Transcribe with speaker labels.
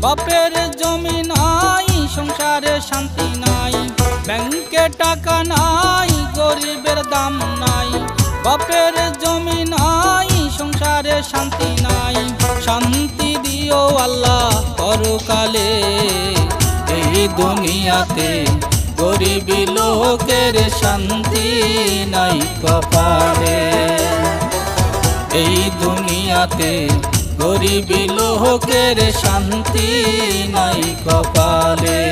Speaker 1: বাপের জমি নাই, সংসারে শান্তি নাই, ব্যাংকে টাকা নাই, গরিবের দাম নাই। বাপের জমি নাই, সংসারে শান্তি নাই, শান্তি দিও আল্লাহ পরকালে। এই দুনিয়াতে গরিব লোকের শান্তি নাই কপালে। এই দুনিয়াতে গরিব লোকের শান্তি নাই কপালে।